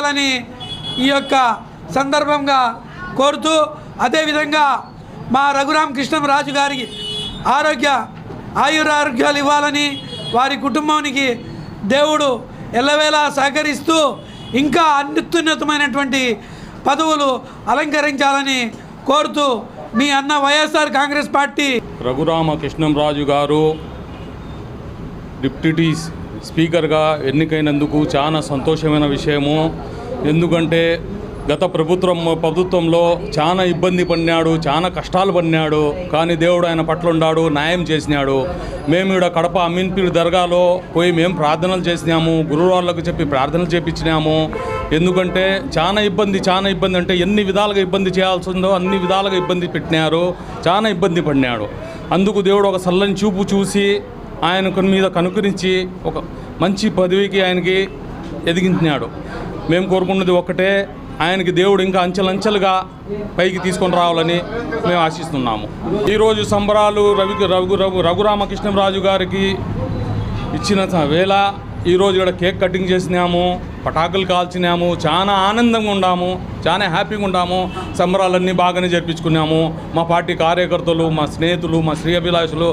చేయాలని ఈ యొక్క సందర్భంగా కోరుతూ, అదేవిధంగా మా రఘురామకృష్ణంరాజు గారికి ఆయురారోగ్యాలు ఇవ్వాలని, వారి కుటుంబానికి దేవుడు ఎల్లవేళలా సహకరిస్తూ ఇంకా అత్యున్నతమైనటువంటి పదవులు అలంకరించాలని కోరుతూ మీ అన్న వైఎస్ఆర్ కాంగ్రెస్ పార్టీ. రఘురామకృష్ణంరాజు గారు డిప్యూటీ స్పీకర్గా ఎన్నికైనందుకు చాలా సంతోషమైన విషయము. ఎందుకంటే గత ప్రభుత్వంలో చాలా ఇబ్బంది పడినాడు, చాలా కష్టాలు పడినాడు. కానీ దేవుడు ఆయన పట్ల ఉన్నాడు, న్యాయం చేసినాడు. మేము ఇక్కడ కడప అమీన్పీర్ దర్గాలో పోయి మేము ప్రార్థనలు చేసినాము, గురువాళ్ళకు చెప్పి ప్రార్థనలు చేపించినాము. ఎందుకంటే చాలా ఇబ్బంది అంటే ఎన్ని విధాలుగా ఇబ్బంది చేయాల్సిందో అన్ని విధాలుగా ఇబ్బంది పెట్టినారు, చాలా ఇబ్బంది పడినాడు. అందుకు దేవుడు ఒక చల్లని చూపు చూసి ఆయన మీద కనుకరించి ఒక మంచి పదవికి ఆయనకి ఎదిగించినాడు. మేము కోరుకున్నది ఒక్కటే, ఆయనకి దేవుడు ఇంకా అంచెలంచెలుగా పైకి తీసుకొని రావాలని మేము ఆశిస్తున్నాము. ఈరోజు సంబరాలు రఘురామకృష్ణంరాజు గారికి ఇచ్చిన వేళ ఈరోజు ఇక్కడ కేక్ కటింగ్ చేసినాము, పటాకులు కాల్చినాము, చాలా ఆనందంగా ఉన్నాము, చాలా హ్యాపీగా ఉన్నాము. సంబరాలన్నీ బాగానే జరిపించుకున్నాము. మా పార్టీ కార్యకర్తలు, మా స్నేహితులు, మా శ్రేయోభిలాషులు